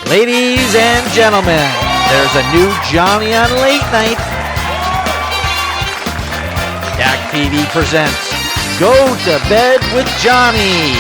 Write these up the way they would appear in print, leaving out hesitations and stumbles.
Ladies and gentlemen, there's a new Jonny on late night. DAK TV presents Go to Bed with Jonny.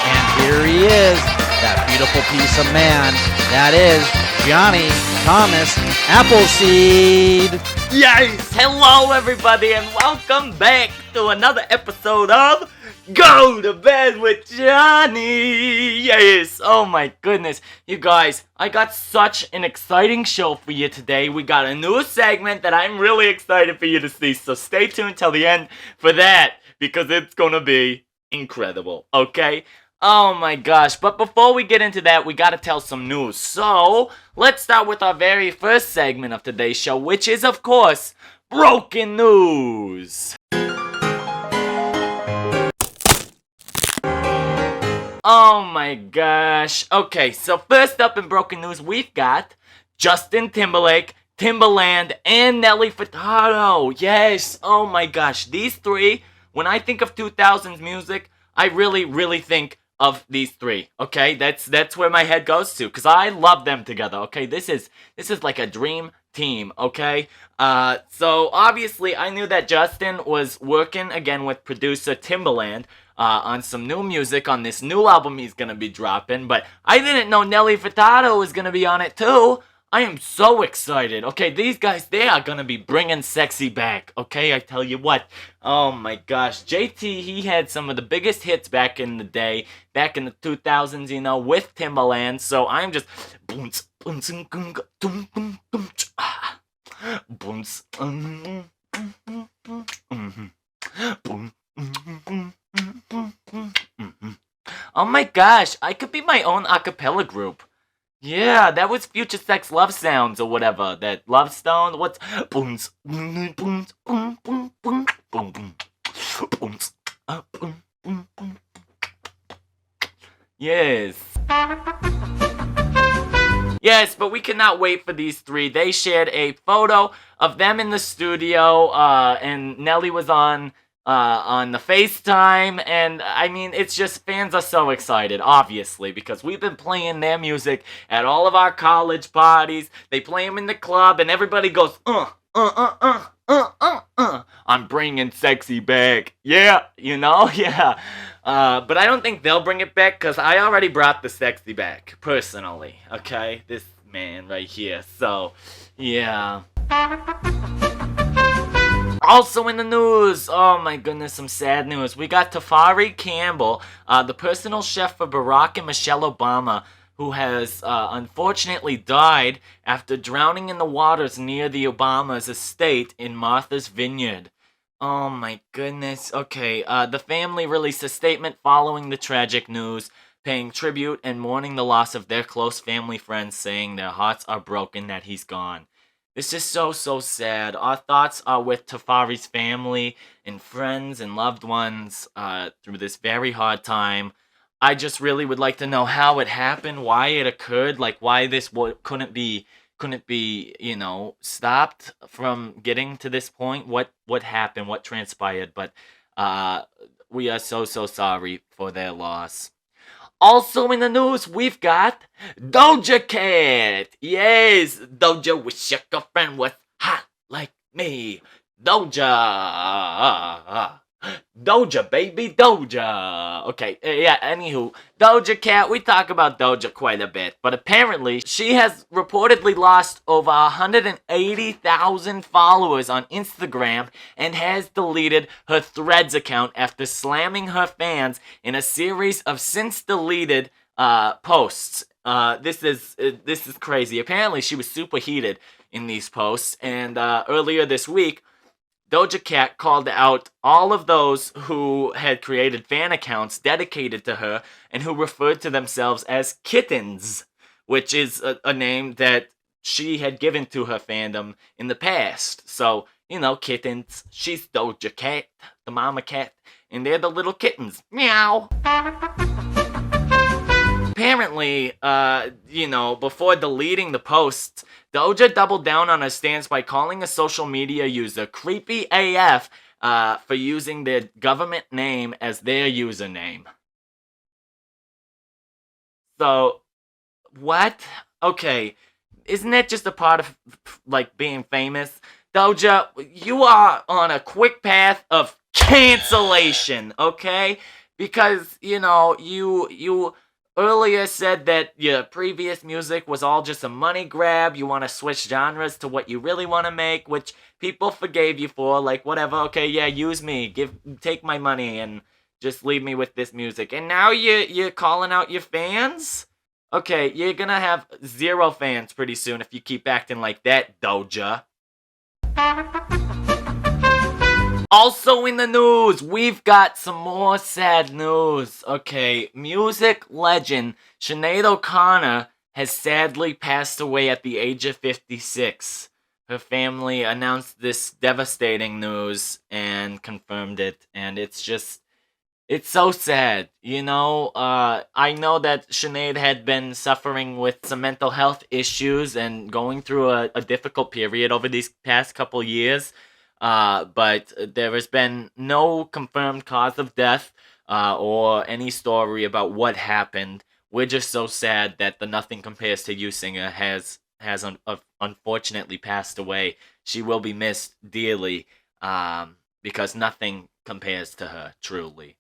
And here he is, that beautiful piece of man. That is Jonny Thomas Appleseed. Yes! Hello everybody and welcome back to another episode of Go to Bed with Jonny! Yes! Oh my goodness. You guys, I got such an exciting show for you today. We got a new segment that I'm really excited for you to see. So stay tuned till the end for that, because it's gonna be incredible, okay? Oh my gosh, but before we get into that, we gotta tell some news. So, let's start with our very first segment of today's show, which is, of course, Broken News. Oh my gosh. Okay, so first up in Broken News, we've got Justin Timberlake, TIMBALAND, and Nelly Furtado. Yes, oh my gosh. These three, when I think of 2000s music, I really think of these three, okay? That's where my head goes to, because I love them together, okay? This is like a dream team, okay? So obviously I knew that Justin was working again with producer TIMBALAND on some new music on this new album he's gonna be dropping, but I didn't know Nelly Furtado was gonna be on it too. I am so excited. Okay, these guys, they are gonna be bringing sexy back, okay? I tell you what. Oh my gosh. JT, he had some of the biggest hits back in the day, back in the 2000s, you know, with Timbaland. So I'm just... Oh my gosh, I could be my own a cappella group. Yeah, that was Future Sex Love Sounds or whatever. That Love Stone. What's booms boom boom boom boom boom boom boom booms boom boom boom. Yes. Yes, but we cannot wait for these three. They shared a photo of them in the studio, and Nelly was on the FaceTime, and I mean, it's just, fans are so excited, obviously, because we've been playing their music at all of our college parties. They play them in the club, and everybody goes, I'm bringing sexy back. Yeah, you know, yeah. But I don't think they'll bring it back, because I already brought the sexy back, personally, okay? This man right here, so, yeah. Also in the news, oh my goodness, some sad news. We got Tafari Campbell, the personal chef for Barack and Michelle Obama, who has unfortunately died after drowning in the waters near the Obama's estate in Martha's Vineyard. Oh my goodness. Okay, the family released a statement following the tragic news, paying tribute and mourning the loss of their close family friends, saying their hearts are broken that he's gone. It's just so sad. Our thoughts are with Tafari's family and friends and loved ones through this very hard time. I just really would like to know how it happened, why it occurred, like why this couldn't be, you know, stopped from getting to this point. What happened, what transpired, but we are so sorry for their loss. Also in the news, we've got Doja Cat. Yes, Doja, wish your girlfriend was hot like me. Doja. Doja, baby, Doja. Okay, yeah, anywho, Doja Cat, we talk about Doja quite a bit, but apparently she has reportedly lost over 180,000 followers on Instagram and has deleted her Threads account after slamming her fans in a series of since-deleted posts. This is crazy. Apparently she was super heated in these posts, and earlier this week, Doja Cat called out all of those who had created fan accounts dedicated to her and who referred to themselves as kittens, which is a name that she had given to her fandom in the past. So, you know, kittens. She's Doja Cat, the mama cat, and they're the little kittens. Meow. Apparently, you know, before deleting the posts, Doja doubled down on her stance by calling a social media user creepy AF for using their government name as their username. So, what? Okay, isn't that just a part of, like, being famous? Doja, you are on a quick path of cancellation, okay? Because, you earlier said that your previous music was all just a money grab. You want to switch genres to what you really want to make, which people forgave you for. Like, whatever, okay, yeah, use me. Take my money and just leave me with this music. And now you're calling out your fans? Okay, you're gonna have 0 fans pretty soon if you keep acting like that, Doja. Also in the news, we've got some more sad news. Okay, music legend Sinead O'Connor has sadly passed away at the age of 56. Her family announced this devastating news and confirmed it, and it's so sad, I know that Sinead had been suffering with some mental health issues and going through a difficult period over these past couple years. But there has been no confirmed cause of death or any story about what happened. We're just so sad that the Nothing Compares to You singer has unfortunately passed away. She will be missed dearly because nothing compares to her, truly.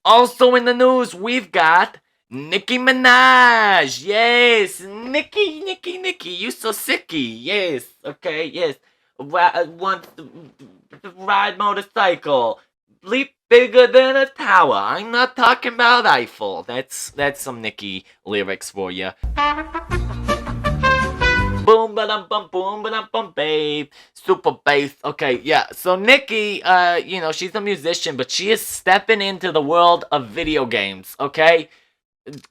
Also in the news, we've got Nicki Minaj. Yes, Nicki, you so sicky. Yes, okay, yes. Want to ride motorcycle, leap bigger than a tower. I'm not talking about Eiffel. That's some Nicki lyrics for you. Boom ba-dum bum boom ba-dum bum babe. Super bass. Okay, yeah. So Nicki, she's a musician, but she is stepping into the world of video games, okay?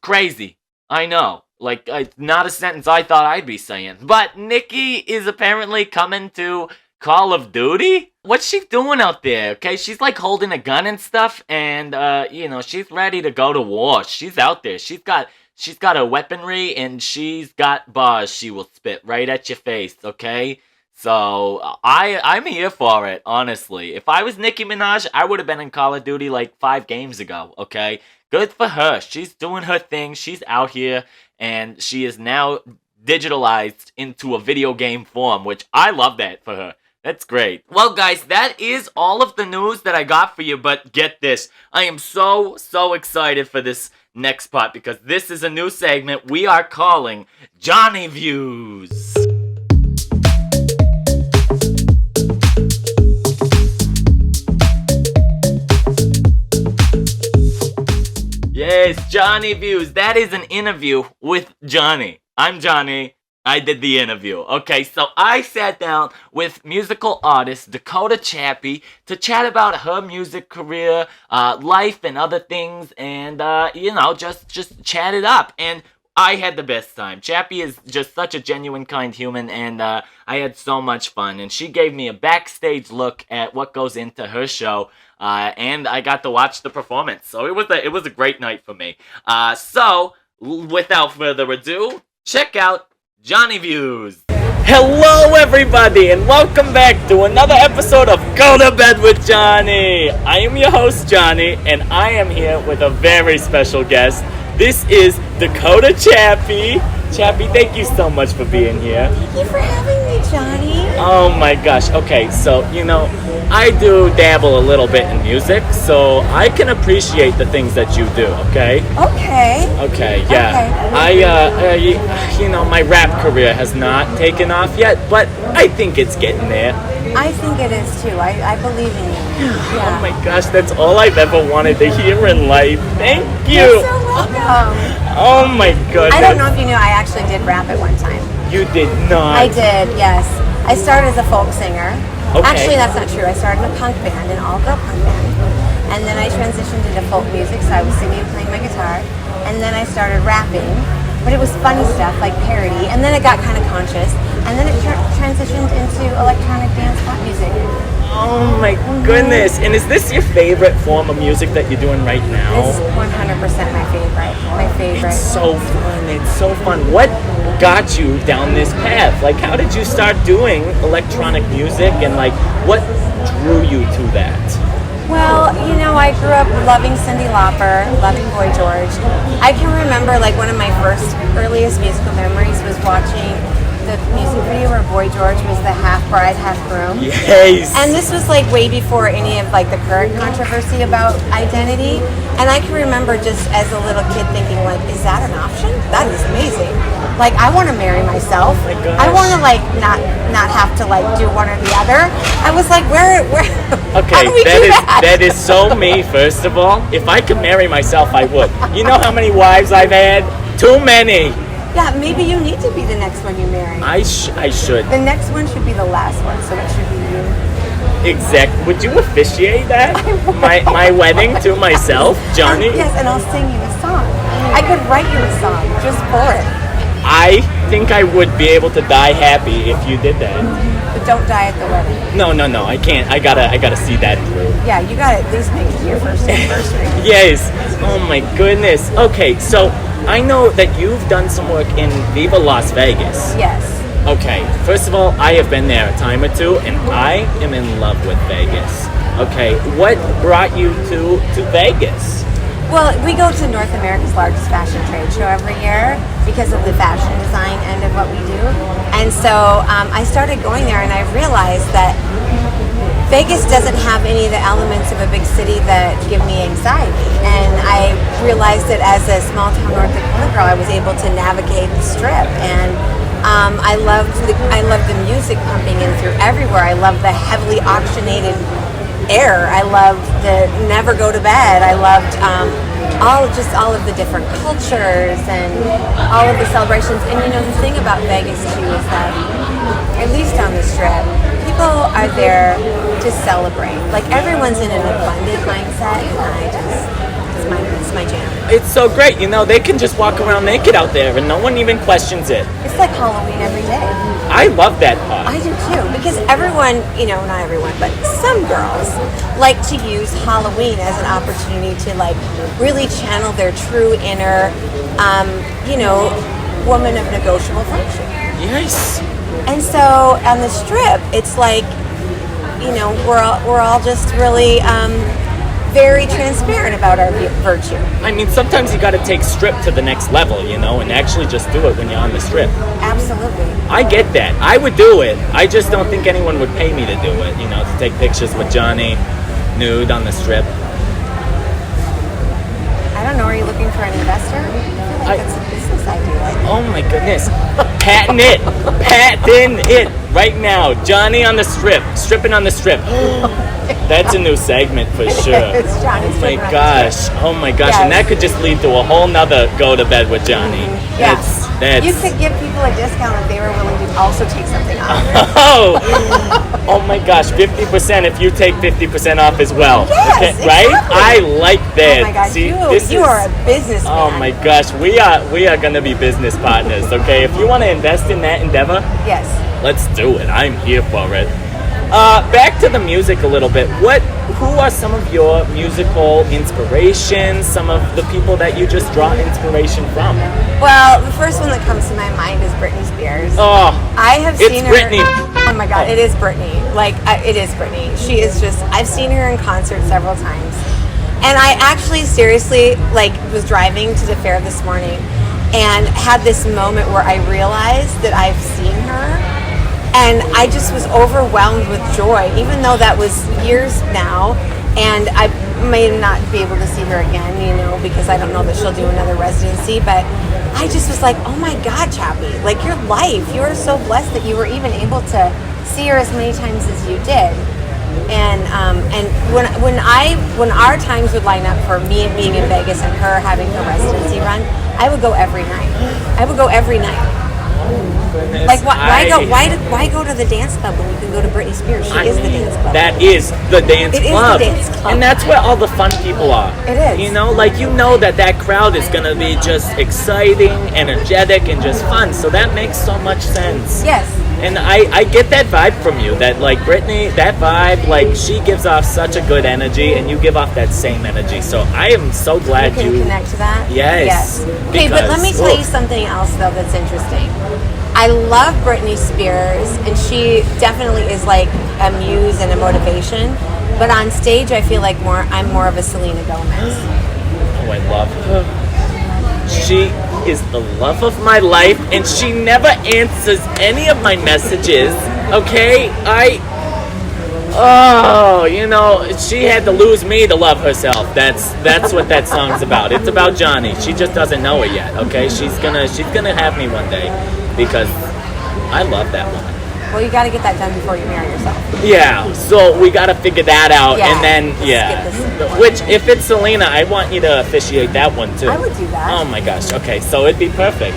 Crazy. I know. Like, not a sentence I thought I'd be saying. But Nicki is apparently coming to Call of Duty? What's she doing out there, okay? She's like holding a gun and stuff, and, she's ready to go to war. She's out there. She's got a weaponry, and she's got bars she will spit right at your face, okay? So, I'm here for it, honestly. If I was Nicki Minaj, I would have been in Call of Duty like 5 games ago, okay? Good for her. She's doing her thing. She's out here, and she is now digitalized into a video game form, which I love that for her. That's great. Well, guys, that is all of the news that I got for you, but get this. I am so excited for this next part because this is a new segment we are calling Jonny Views. Yes, Jonny Views. That is an interview with Jonny. I'm Jonny. I did the interview. Okay, so I sat down with musical artist DAKOTA CHAPPY to chat about her music career, life, and other things, and, just chat it up. And I had the best time. Chappy is just such a genuine, kind human, and I had so much fun. And she gave me a backstage look at what goes into her show, and I got to watch the performance. So it was a great night for me. So, without further ado, check out Jonny Views. Hello everybody and welcome back to another episode of Go to Bed with Jonny. I am your host Jonny and I am here with a very special guest. This is DAKOTA CHAPPY. Chappy, thank you so much for being here. Thank you for having me, Jonny. Oh my gosh. Okay, so, I do dabble a little bit in music, so I can appreciate the things that you do, okay? Okay. Okay, yeah. Okay. My rap career has not taken off yet, but I think it's getting there. I think it is too. I believe in you. Yeah. Oh my gosh, that's all I've ever wanted to hear in life. Thank you. You're so welcome. Oh my goodness. I don't know if you knew, I actually did rap at one time. You did not. I did, yes. I started as a folk singer. Okay. Actually, that's not true. I started in a punk band, an all-girl punk band. And then I transitioned into folk music, so I was singing and playing my guitar. And then I started rapping. But it was funny stuff, like parody. And then it got kind of conscious. And then it transitioned into electronic dance pop music. Oh my goodness. And is this your favorite form of music that you're doing right now? This is 100% my favorite. My favorite. It's so fun. It's so fun. What got you down this path? Like, how did you start doing electronic music? And, like, what drew you to that? Well, you know, I grew up loving Cyndi Lauper, loving Boy George. I can remember, like, one of my first earliest musical memories was watching the music video where Boy George was the half bride, half groom. Yes. And this was like way before any of like the current controversy about identity. And I can remember just as a little kid thinking like, is that an option? That is amazing. Like, I want to marry myself. Oh my gosh. I want to like not have to like do one or the other. I was like, where Okay, how do we do that? that is so me. First of all, if I could marry myself, I would. You know how many wives I've had? Too many. Yeah, maybe you need to be the next one you marry. I should. The next one should be the last one, so it should be you. Exact. Would you officiate that? I would. My wedding to myself, Jonny? Yes, and I'll sing you a song. I could write you a song just for it. I think I would be able to die happy if you did that. But don't die at the wedding. No, I can't. I gotta see that through. Yeah, you gotta at least make it to your first anniversary. Yes. Oh my goodness. Okay, so I know that you've done some work in Viva Las Vegas. Yes. Okay, first of all, I have been there a time or two, and I am in love with Vegas. Okay, what brought you to Vegas? Well, we go to North America's largest fashion trade show every year because of the fashion design end of what we do. And so I started going there and I realized that Vegas doesn't have any of the elements of a big city that give me anxiety. And I realized that as a small town North Dakota girl, I was able to navigate the strip. And I loved the music pumping in through everywhere. I loved the heavily oxygenated air. I loved the never go to bed. I loved all of the different cultures and all of the celebrations. And you know, the thing about Vegas too is that, at least on the strip, people are there to celebrate. Like, everyone's in an abundant mindset, and it's my jam. It's so great, you know, they can just walk around naked out there and no one even questions it. It's like Halloween every day. I love that part. I do too, because everyone, you know, not everyone, but some girls like to use Halloween as an opportunity to like really channel their true inner, you know, woman of negotiable function. Yes. And so on the strip, it's like, you know, we're all just really very transparent about our virtue. I mean, sometimes you got to take strip to the next level, you know, and actually just do it when you're on the strip. Absolutely. I get that. I would do it. I just don't think anyone would pay me to do it, you know, to take pictures with Jonny nude on the strip. I don't know, are you looking for an investor? I feel like that's a business idea. Oh my goodness. Patent it. Patent it right now. Jonny on the strip. Stripping on the strip. That's a new segment for sure. It's Johnny's Oh my stripping on the gosh. strip. Oh my gosh. Yes. And that could just lead to a whole nother go to bed with Jonny. Yeah. That's You could give people a discount if they were willing to also take something off. Oh my gosh, 50% if you take 50% off as well. Yes, Okay, right? exactly. I like that. Oh my gosh, See, you are a businessman. Oh my gosh, we are gonna be business partners, okay? If you want to invest in that endeavor, Yes. let's do it. I'm here for it. Back to the music a little bit. Who are some of your musical inspirations? Some of the people that you just draw inspiration from? Well, the first one that comes to my mind is Britney Spears. Oh, I have it's seen her. Britney. Oh my God, Oh. it is Britney. Like, it is Britney. She is just. I've seen her in concert several times, and I actually seriously like was driving to the fair this morning, and had this moment where I realized that I've seen her. And I just was overwhelmed with joy, even though that was years now, and I may not be able to see her again, you know, because I don't know that she'll do another residency, but I just was like, oh my God, Chappy, like your life, you are so blessed that you were even able to see her as many times as you did. And when our times would line up for me being in Vegas and her having her residency run, I would go every night. I would go every night. Goodness, Like, why go to the dance club when you can go to Britney Spears? She is the dance club. That is the dance It is the club. dance club. And that's where all the fun people are. It is. You know, like you know that crowd is going to be just exciting, energetic, and just fun. So that makes so much sense. Yes. And I get that vibe from you, that like Britney, that vibe, like she gives off such a good energy and you give off that same energy. So I am so glad You can connect to that? Yes. Okay, but let me Because- tell you something else, though, that's interesting. I love Britney Spears, and she definitely is like a muse and a motivation. But on stage, I feel like I'm more of a Selena Gomez. Oh, I love her. She is the love of my life, and she never answers any of my messages. Okay, she had to lose me to love herself. That's what that song's about. It's about Jonny. She just doesn't know it yet. Okay, she's gonna have me one day because I love that woman. Well, you got to get that done before you marry yourself. Yeah, so we got to figure that out, Yeah, and then let's get this which if it's Selena, I want you to officiate that one too. I would do that. Oh my gosh. Okay, so it'd be perfect.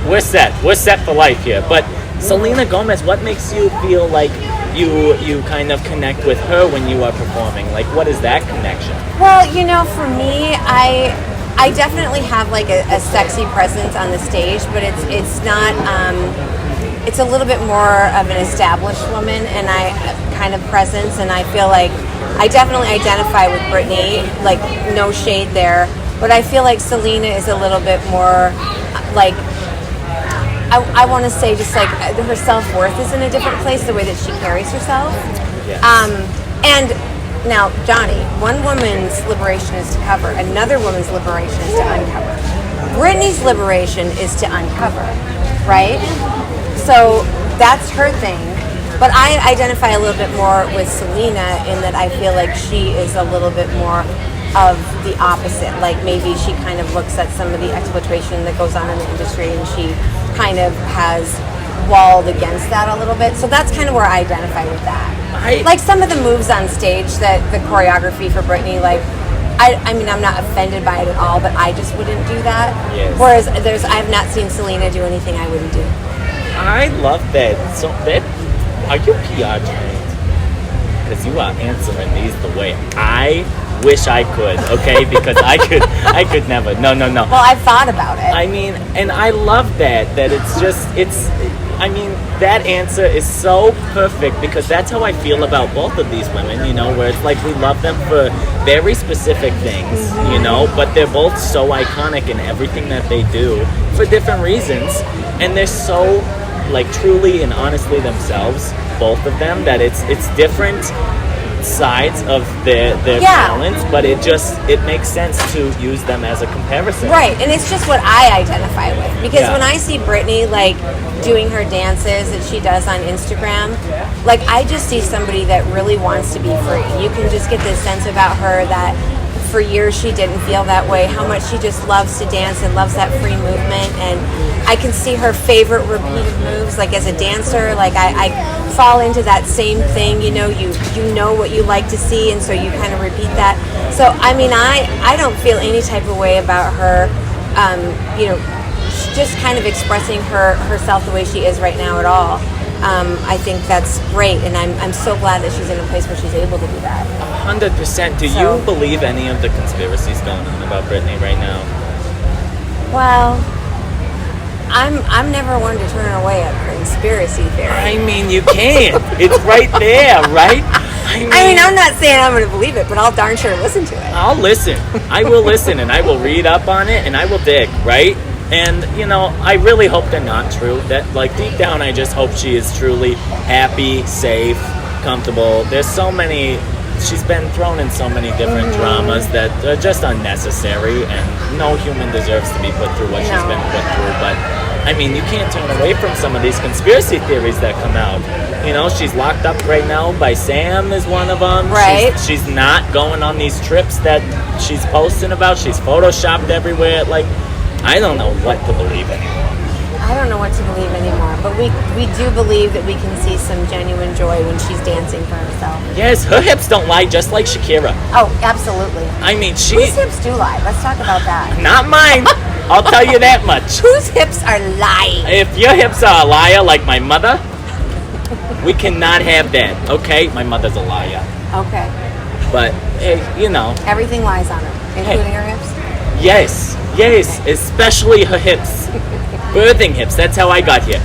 We're set. We're set for life here. But Selena Gomez, what makes you feel like you kind of connect with her when you are performing? Like, what is that connection? Well, for me, I definitely have like a sexy presence on the stage, but it's not. It's a little bit more of an established woman and kind of presence, and I feel like I definitely identify with Britney, like no shade there, but I feel like Selena is a little bit more like, I want to say just like her self-worth is in a different place, the way that she carries herself. Yes. And now, Jonny, one woman's liberation is to cover, another woman's liberation is to uncover. Britney's liberation is to uncover, right? So that's her thing. But I identify a little bit more with Selena in that I feel like she is a little bit more of the opposite. Like maybe she kind of looks at some of the exploitation that goes on in the industry and she kind of has walled against that a little bit. So that's kind of where I identify with that. Like some of the moves on stage, that the choreography for Britney, like I mean, I'm not offended by it at all, but I just wouldn't do that. Yes. Whereas I have not seen Selena do anything I wouldn't do. I love that. So, babe, are you PR trained? Because you are answering these the way I wish I could, okay? Because I could never. No. Well, I've thought about it. I mean, and I love that I mean, that answer is so perfect because that's how I feel about both of these women, where it's like we love them for very specific things, but they're both so iconic in everything that they do for different reasons, and they're so like truly and honestly themselves, both of them, that it's different sides of their talents, but it makes sense to use them as a comparison. Right, and it's just what I identify with. Because when I see Britney like doing her dances that she does on Instagram, like I just see somebody that really wants to be free. You can just get this sense about her that for years she didn't feel that way, how much she just loves to dance and loves that free movement, and I can see her favorite repeated moves, like as a dancer, like I fall into that same thing, you know what you like to see, and so you kind of repeat that. So I mean, I don't feel any type of way about her, just kind of expressing herself the way she is right now at all. I think that's great, and I'm so glad that she's in a place where she's able to do that. 100%. Do you believe any of the conspiracies going on about Britney right now? Well, I'm never one to turn away a conspiracy theory. I mean, you can't. It's right there, right? I mean, I'm not saying I'm going to believe it, but I'll darn sure listen to it. I'll listen. I will listen, and I will read up on it, and I will dig, right? And, I really hope they're not true. That, like, deep down, I just hope she is truly happy, safe, comfortable. There's so many... She's been thrown in so many different dramas that are just unnecessary, and no human deserves to be put through what she's been put through. But, I mean, you can't turn away from some of these conspiracy theories that come out. She's locked up right now by Sam is one of them. Right. She's not going on these trips that she's posting about. She's photoshopped everywhere. Like, I don't know what to believe anymore. I don't know what to believe anymore, but we do believe that we can see some genuine joy when she's dancing for herself. Yes, her hips don't lie, just like Shakira. Oh, absolutely. I mean, Whose hips do lie? Let's talk about that. Not mine. I'll tell you that much. Whose hips are lying? If your hips are a liar like my mother, we cannot have that, okay? My mother's a liar. Okay. But, hey, Everything lies on her, including her hips? Yes, especially her hips. Birthing hips, that's how I got here.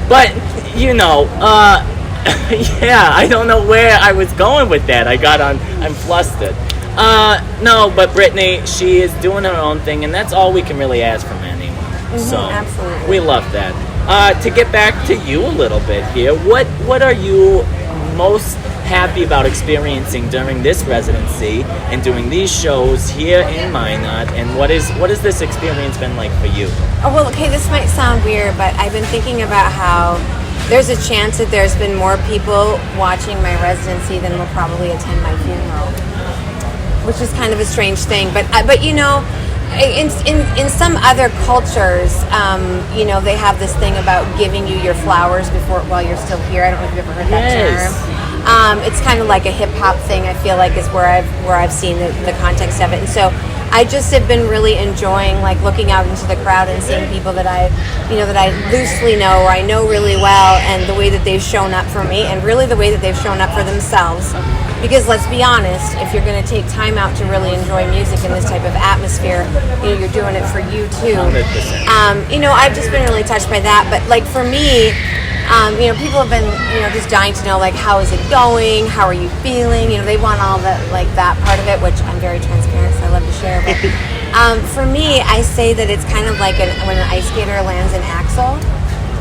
But, yeah, I don't know where I was going with that. I'm flustered. No, but Britney, she is doing her own thing, and that's all we can really ask from anyone. So, absolutely. we love that. To get back to you a little bit here, what are you most happy about experiencing during this residency and doing these shows here in MINAJ? And what has this experience been like for you? Oh, well, okay, this might sound weird, but I've been thinking about how there's a chance that there's been more people watching my residency than will probably attend my funeral, which is kind of a strange thing. But you know, in some other cultures, you know, they have this thing about giving you your flowers while you're still here. I don't know if you've ever heard that term. It's kind of like a hip hop thing. I feel like is where I've seen the context of it, and so I just have been really enjoying like looking out into the crowd and seeing people that I loosely know or I know really well, and the way that they've shown up for me, and really the way that they've shown up for themselves. Because let's be honest, if you're going to take time out to really enjoy music in this type of atmosphere, you know, you're doing it for you too. 100%. You know, I've just been really touched by that. But like for me, you know, people have been, you know, just dying to know like, how is it going? How are you feeling? You know, they want all that, like that part of it, which I'm very transparent, so I love to share. But for me, I say that it's kind of like when an ice skater lands an axel,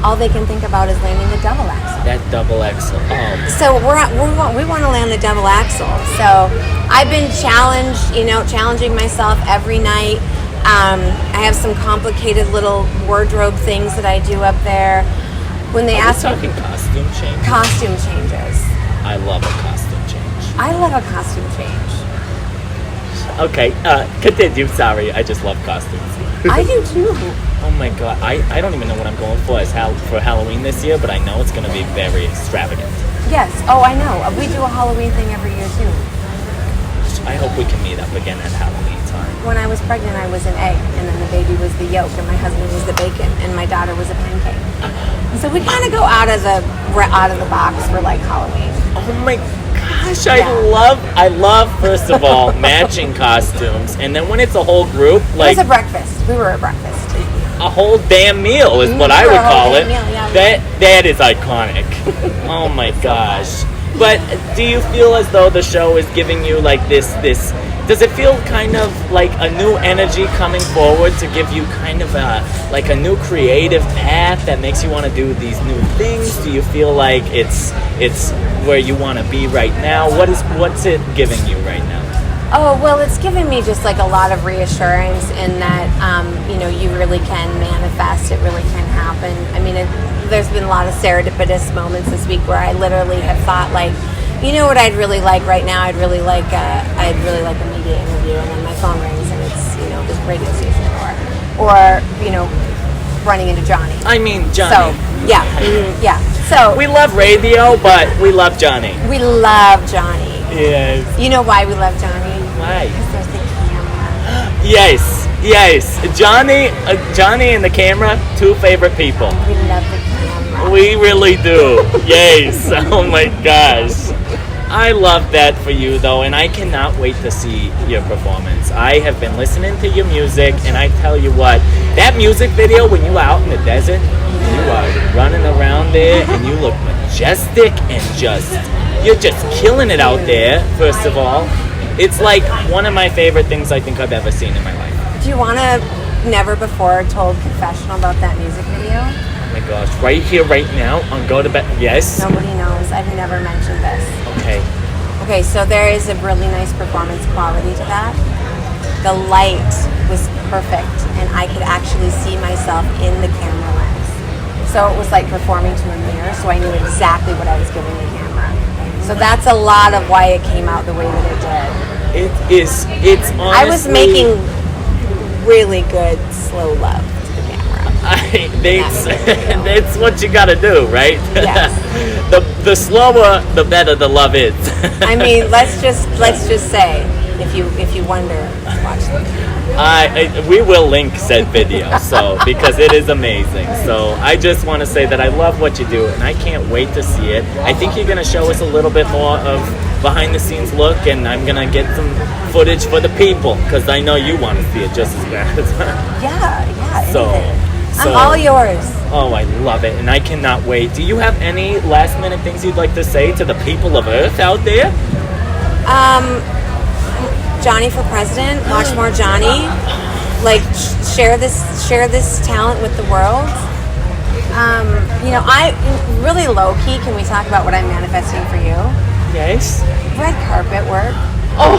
all they can think about is landing the double axel. That double axel. Oh. So we want to land the double axel. So I've been challenging myself every night. I have some complicated little wardrobe things that I do up there. When they ask talking costume change. Costume changes. I love a costume change. I love a costume change. Okay, continue. Sorry, I just love costumes. I do too. Oh my god, I don't even know what I'm going for for Halloween this year, but I know it's going to be very extravagant. Yes. Oh, I know. We do a Halloween thing every year too. I hope we can meet up again at Halloween time. When I was pregnant, I was an egg, and then the baby was the yolk, and my husband was the bacon, and my daughter was a pancake. So we kind of go out of the box for like Halloween. Oh my gosh, I love first of all matching costumes, and then when it's a whole group, like it was a breakfast. We were at breakfast. A whole damn meal is what I would call it. Meal, yeah. That is iconic. Oh my gosh. But do you feel as though the show is giving you like this does it feel kind of like a new energy coming forward to give you kind of a new creative path that makes you want to do these new things? Do you feel like it's where you want to be right now? What's it giving you right now? Oh, well, it's given me just like a lot of reassurance in that, you know, you really can manifest, it really can happen. I mean, there's been a lot of serendipitous moments this week where I literally have thought like, you know what I'd really like right now? I'd really like a media interview, and then my phone rings and it's, you know, this radio station or you know, running into Jonny. I mean, Jonny. So, yeah, yeah. So we love radio, but we love Jonny. We love Jonny. Yes. You know why we love Jonny? Why? Because there's the camera. Yes. Jonny and the camera, two favorite people. We love the camera. We really do. Yes. Oh my gosh. I love that for you though, and I cannot wait to see your performance. I have been listening to your music, and I tell you what, that music video when you out in the desert, you are running around there and you look majestic and you're just killing it out there, first of all. It's like one of my favorite things I think I've ever seen in my life. Do you want a never before told confessional about that music video? Oh my gosh, right here, right now, on Go to Bed. Yes? Nobody knows. I've never mentioned this. Okay. Okay, so there is a really nice performance quality to that. The light was perfect, and I could actually see myself in the camera lens. So it was like performing to a mirror, so I knew exactly what I was giving the camera. So that's a lot of why it came out the way that it did. It's honestly... I was making really good slow love to the camera. That's what you gotta do, right? Yes. The slower, the better the love is. I mean, let's just say, if you wonder, watch them. We will link said video, so because it is amazing. So I just want to say that I love what you do, and I can't wait to see it. I think you're gonna show us a little bit more of behind the scenes look, and I'm gonna get some footage for the people because I know you want to see it just as bad. Yeah. So I'm all yours. Oh, I love it, and I cannot wait. Do you have any last minute things you'd like to say to the people of Earth out there? Jonny for president. Watch more Jonny. Like share this talent with the world. You know, I really low key. Can we talk about what I'm manifesting for you? Yes. red carpet work. Oh,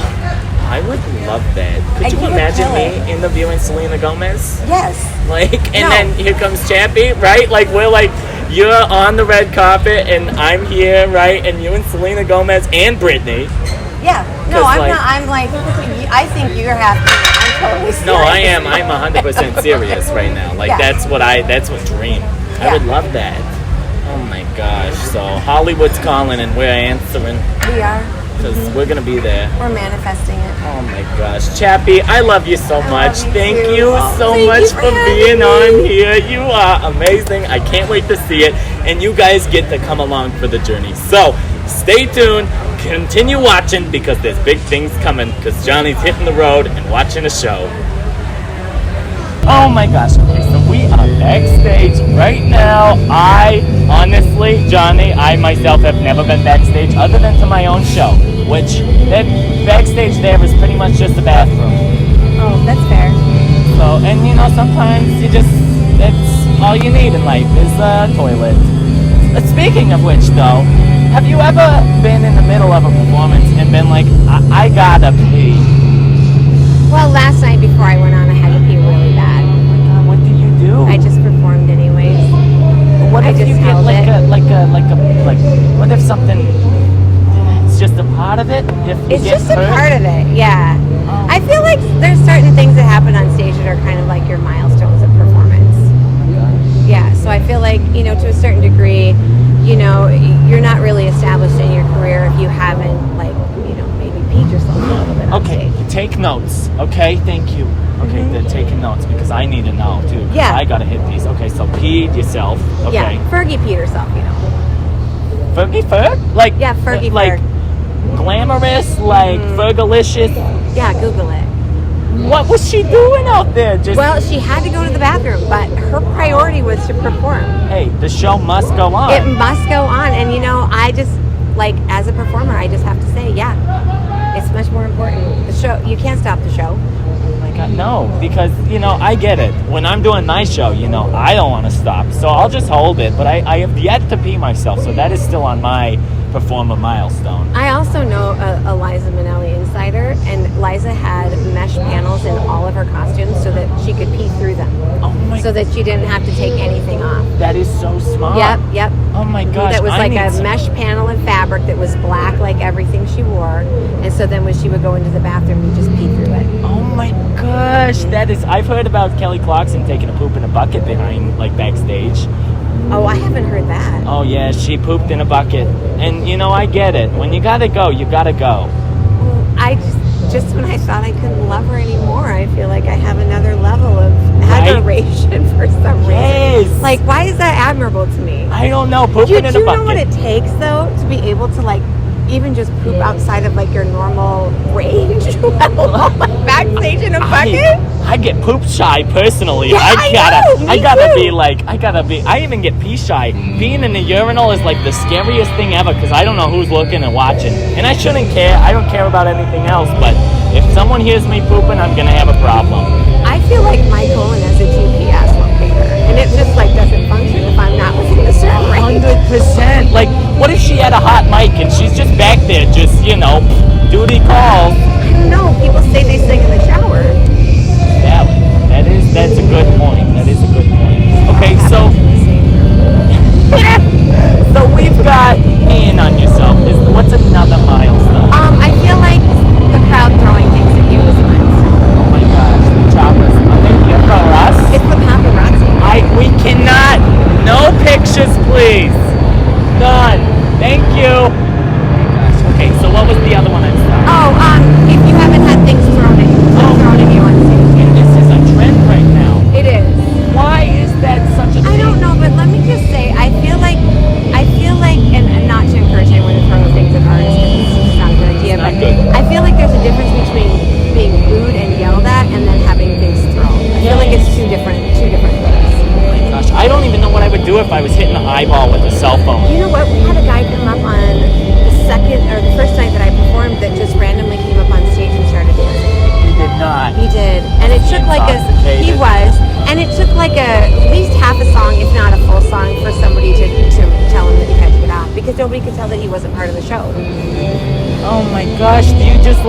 I would love that. Could you You would imagine kill me it. interviewing Selena Gomez? Yes. Like, and No. then here comes Chappy, right? Like, we're like, you're on the red carpet, and I'm here, right? And you and Selena Gomez and Britney. Yeah. No, 'Cause, I'm like- not. I'm like, I think you're happy. I'm totally serious. No, I am. I'm 100% serious right now. Like, Yeah. that's what dream. I Yeah. would love that. Oh my gosh. So, Hollywood's calling, and we're answering. We are. Because we're going to be there. We're manifesting it. Oh my gosh. Chappy, I love you so much. love you Thank too. you Oh, so thank much you for for having being me. on here. You are amazing. I can't wait to see it. And you guys get to come along for the journey. So stay tuned. Continue watching because there's big things coming because Johnny's hitting the road and watching a show. Oh my gosh, okay, so we are backstage right now. I honestly, Johnny, I myself have never been backstage other than to my own show, which that backstage there is pretty much just a bathroom. Oh, that's fair. So, and you know, sometimes that's all you need in life is a toilet. Speaking of which though, have you ever been in the middle of a performance and been like, I gotta pee? Well, last night before I went on, I had to pee really bad. What do you do? I just performed anyways. What I if just you get held like it. what if something, it's just a part of it? If you It's get just a hurt? part of it, yeah. I feel like there's certain things that happen on stage that are kind of like your milestones of performance. Yeah, so I feel like, you know, to a certain degree, you know, you're not really established in your career if you haven't, like, you know, maybe peed yourself a little bit on Okay, stage. take notes. Okay, thank you. Okay, they're taking notes because I need to know too. 'Cause Yeah. I gotta hit these. Okay, so peed yourself. Okay. Yeah, Fergie peed herself, you know. Fergie Ferg? Like Yeah, Fergie like Ferg. glamorous, like Fergalicious. Yeah, Google it. What was she doing out there? Just Well, she had to go to the bathroom, but her priority was to perform. hey, the show must go on. It must go on, and you know, I just, like, as a performer, I just have to say, yeah, it's much more important. The show, you can't stop the show. No, because, you know, I get it. When I'm doing my show, you know, I don't want to stop. So I'll just hold it. But I have yet to pee myself. So that is still on my performer milestone. I also know a Liza Minnelli insider, and Liza had mesh panels in all of her costumes so that she could pee through them. Oh my So that she didn't have to take anything off. That is so smart. Yep. Oh my gosh. That was I like need a some- mesh panel in fabric that was black like everything she wore. And so then when she would go into the bathroom, you just pee through it. Oh my gosh. That is, I've heard about Kelly Clarkson taking a poop in a bucket behind, like, backstage. Oh, I haven't heard that. Oh yeah, she pooped in a bucket. And, you know, I get it. When you gotta go, you gotta go. I just when I thought I couldn't love her anymore, I feel like I have another level of Right? adoration for some reason. Yes. Like, why is that admirable to me? I don't know. Do Pooping you in a bucket. know what it takes, though, to be able to, like, even just poop outside of, like, your normal range, let alone, like, backstage in a bucket? I get poop shy personally. Yeah, I know, me I even get pee shy. Being in the urinal is like the scariest thing ever because I don't know who's looking and watching. And I shouldn't care. I don't care about anything else. But if someone hears me pooping, I'm gonna have a problem. I feel like my colon has a GPS locator, and it just, like, doesn't function if I'm not within a certain range. 100%. Like, what if she had a hot mic and she's just back there, just, you know, duty calls? I don't know. People say they sing in the shower. That's a good point. That is a good point. Okay, so we've got peeing on yourself. What's another milestone? I feel like the crowd throwing things at you is a milestone. Oh my gosh, the choppers. Are they here for us? It's the paparazzi. We cannot. No pictures, please. None. Thank you. Oh my gosh. Okay, so what was the other one I'm sorry? Oh, if you haven't had things thrown at you on stage. And this is a trend right now. It is. Why is that such a thing? I don't know, but let me just say, I feel like, and not to encourage anyone to throw things at artists, because it's not a good idea, but not good. I feel like there's a difference between being booed and yelled at and then having things thrown. I feel like it's two different things. Oh my gosh, I don't even know what I would do if I was hitting the eyeball with a cell phone. You know what? We had a guy come up on the first night that I performed that just randomly came up on stage and started dancing. He did not. He did, and it took like Intoxicated. and it took like at least half a song, if not a full song, for somebody to tell him that he had to get off because nobody could tell that he wasn't part of the show. Oh my gosh, do you just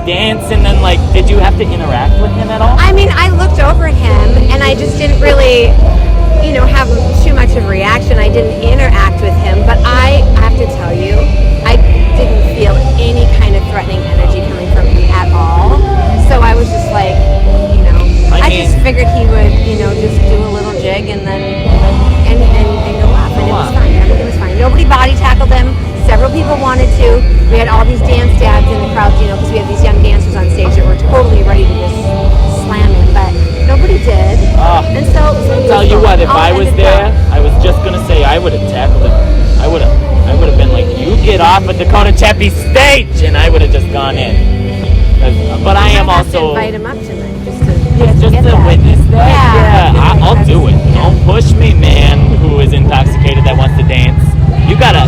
dance and then did you have to interact with him at all? I mean, I looked over at him and I just didn't really, have too much of a reaction. I didn't interact with him, but I have to tell you, I didn't feel any kind of threatening energy coming from him at all. So I was just like, I just figured he would, just do a little jig and then go off, and it was fine. Everything was fine. Nobody body tackled him. Several people wanted to. We had all these dance dads in the crowd, because we had these young dancers on stage that were totally ready to just slam him, but nobody did. And so I'll tell you what, if I was there, I was just gonna say I would have tackled him. I would have been like, you get off at Dakota Chappy stage, and I would have just gone in. But I am also invite him up tonight just to witness that. Yeah, I'll do it. Don't push me, man, who is intoxicated that wants to dance.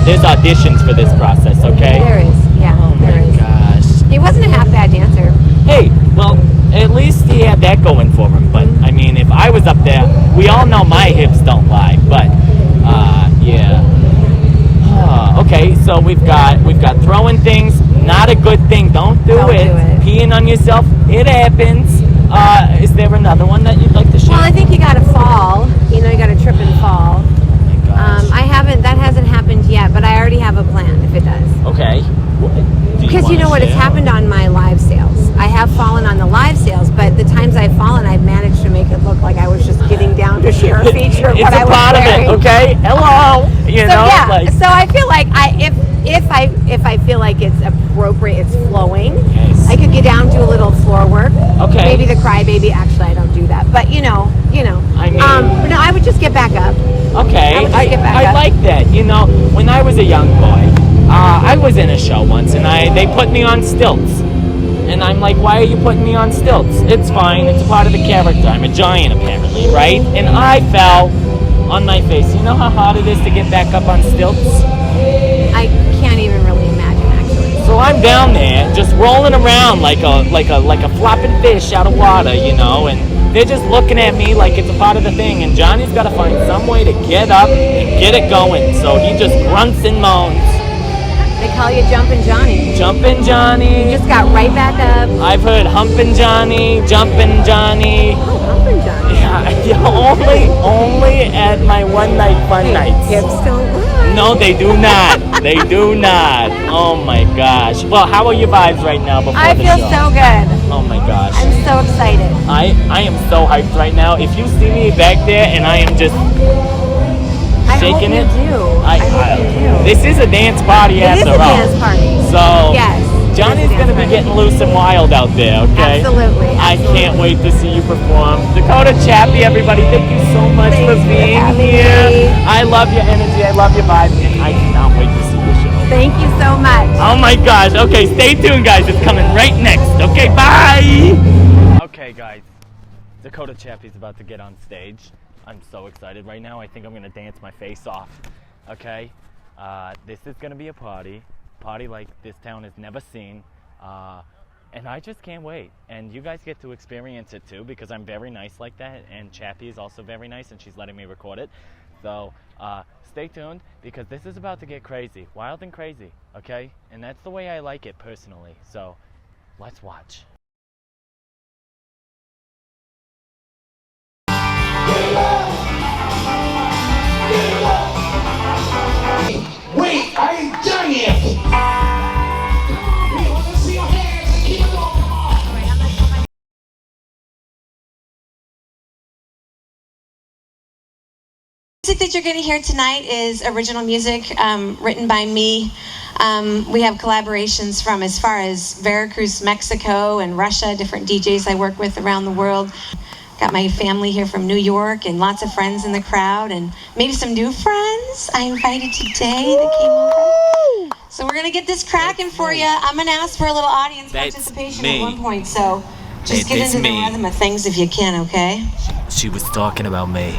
There's auditions for this process, okay? There is, yeah. Oh my gosh. He wasn't a half bad dancer. Hey, well, at least he had that going for him. But I mean, if I was up there, we all know my hips don't lie. But yeah. Okay, so we've got throwing things. Not a good thing. Don't do it. Peeing on yourself. It happens. Is there another one that you'd like to share? Well, I think you got to fall. You got to trip and fall. That hasn't happened yet, but I already have a plan if it does. Okay. Because you know what? It's happened on my live sales. I have fallen on the live sales, but the times I've fallen, I've managed to make it look like I was just getting down to sheer feature of what I was wearing. It's a part of it, okay? Hello. So I feel like if I feel like it's appropriate, it's flowing. Yes. I could get down to a little floor work. Okay. Maybe the crybaby. Actually, I don't do that, but I mean, but no, I would just get back up. Okay, I up. like that. When I was a young boy, I was in a show once, and they put me on stilts. And I'm like, why are you putting me on stilts? It's fine. It's a part of the character. I'm a giant, apparently, right? And I fell on my face. You know how hard it is to get back up on stilts? I can't even really imagine, actually. So I'm down there, just rolling around like a flopping fish out of water, and they're just looking at me like it's a part of the thing. And Johnny's got to find some way to get up and get it going. So he just grunts and moans. They call you Jumpin' Johnny. Jumpin' Johnny. You just got right back up. I've heard Humpin' Johnny, Jumpin' Johnny. Oh, Humpin' Johnny. Yeah, only at my one night fun nights. Hips don't lie. No, they do not. They do not. Oh my gosh. Well, how are your vibes right now before I the feel show? so good. Oh my gosh. I'm so excited. I am so hyped right now. If you see me back there and I am just shaking I hope you do. I hope you do. This is a dance party after all. It is a dance party. So yes, Johnny's going to be getting loose and wild out there, okay? Absolutely. I can't wait to see you perform. Dakota Chappy, everybody, thank you so much for being here. I love your energy. I love your vibe. And I cannot wait to see your show. Thank you so much. Oh my gosh. Okay, stay tuned, guys. It's coming right next. Okay, bye. Okay, guys. Dakota Chappy's about to get on stage. I'm so excited right now. I think I'm going to dance my face off. Okay? This is going to be a party like this town has never seen. And I just can't wait. And you guys get to experience it too, because I'm very nice like that. And Chappy is also very nice, and she's letting me record it. So stay tuned, because this is about to get crazy. Wild and crazy. Okay? And that's the way I like it personally. So let's watch. Wait, I ain't done yet. Let's see your hands and keep it going. Come on. Music that you're going to hear tonight is original music written by me. We have collaborations from as far as Veracruz, Mexico, and Russia, different DJs I work with around the world. Got my family here from New York and lots of friends in the crowd and maybe some new friends I invited today that came over. So we're going to get this cracking for you. I'm going to ask for a little audience participation at one point. So just get into the rhythm of things if you can, okay? She was talking about me.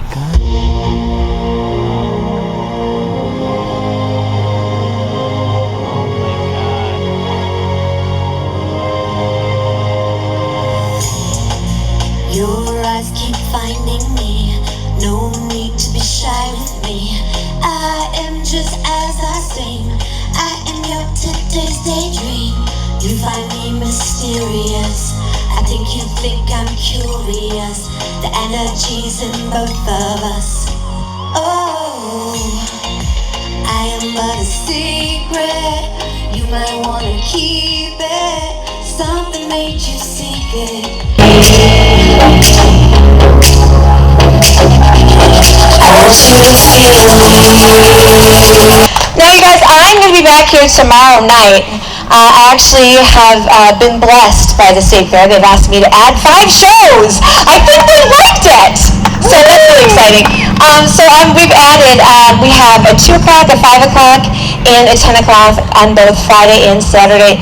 Your eyes keep finding me. No need to be shy with me. I am just as I seem. I am your today's daydream. You find me mysterious. I think you think I'm curious. The energy's in both of us. Oh, I am but a secret. You might wanna keep it. Something made you seek it. Now, you guys, I'm going to be back here tomorrow night. I actually have been blessed by the State Fair. They've asked me to add 5 shows. I think they liked it. So that's really exciting. We've added, we have a 2 o'clock, a 5 o'clock, and a 10 o'clock on both Friday and Saturday.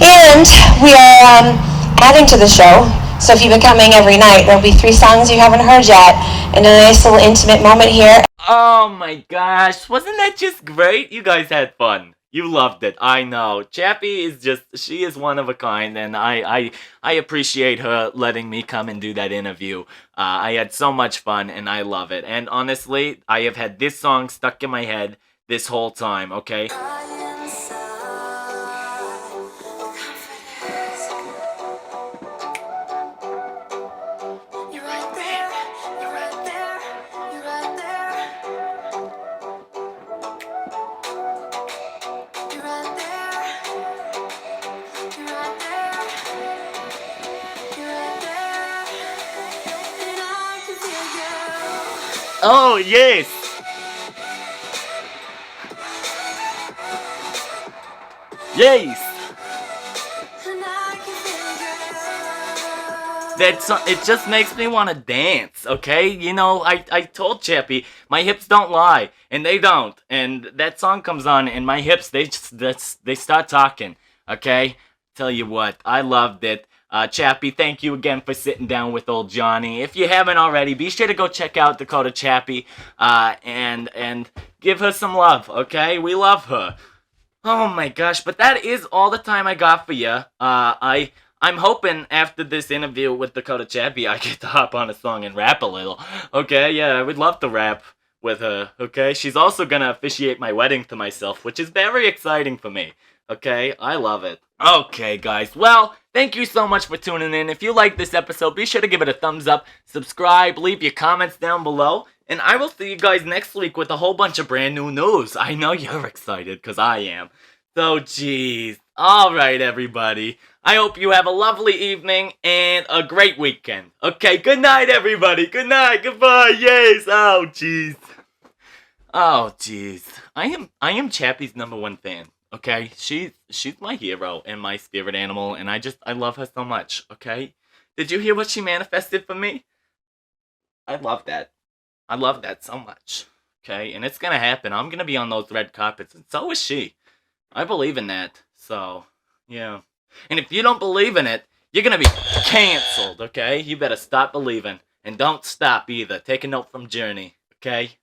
And we are adding to the show. So if you've been coming every night, there'll be 3 songs you haven't heard yet, and a nice little intimate moment here. Oh my gosh, wasn't that just great? You guys had fun. You loved it, I know. Chappy is she is one of a kind, and I appreciate her letting me come and do that interview. I had so much fun, and I love it. And honestly, I have had this song stuck in my head this whole time, okay? Oh, yes! Yes! It just makes me want to dance, okay? You know, I told Chappy, my hips don't lie, and they don't. And that song comes on, and my hips, they start talking, okay? Tell you what, I loved it. Chappy, thank you again for sitting down with old Jonny. If you haven't already, be sure to go check out Dakota Chappy, and give her some love, okay? We love her. Oh my gosh, but that is all the time I got for you. I'm hoping after this interview with Dakota Chappy, I get to hop on a song and rap a little. Okay, yeah, I would love to rap with her, okay? She's also gonna officiate my wedding to myself, which is very exciting for me. Okay, I love it. Okay, guys, well, thank you so much for tuning in. If you like this episode, be sure to give it a thumbs up, subscribe, leave your comments down below, and I will see you guys next week with a whole bunch of brand new news. I know you're excited, because I am. So, geez. Alright, everybody. I hope you have a lovely evening and a great weekend. Okay, good night, everybody. Good night, goodbye, yes. Oh, jeez. Oh, jeez. I am Chappy's #1 fan. Okay, she's my hero and my spirit animal, and I love her so much, okay? Did you hear what she manifested for me? I love that. I love that so much, okay? And it's gonna happen. I'm gonna be on those red carpets, and so is she. I believe in that, so, yeah. And if you don't believe in it, you're gonna be canceled, okay? You better stop believing, and don't stop either. Take a note from Journey, okay?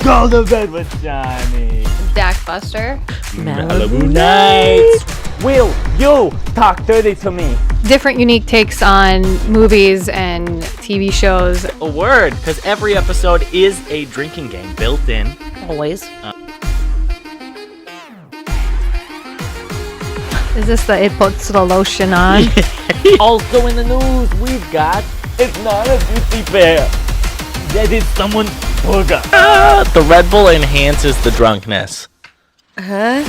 Go to bed with Jonny. Dak Buster. Malibu Nights. Will you talk dirty to me? Different unique takes on movies and TV shows. A word, because every episode is a drinking game built in. Always. Is this the it puts the lotion on? Also in the news, we've got it's not a beauty fair. That is someone's burger. The Red Bull enhances the drunkenness. Huh?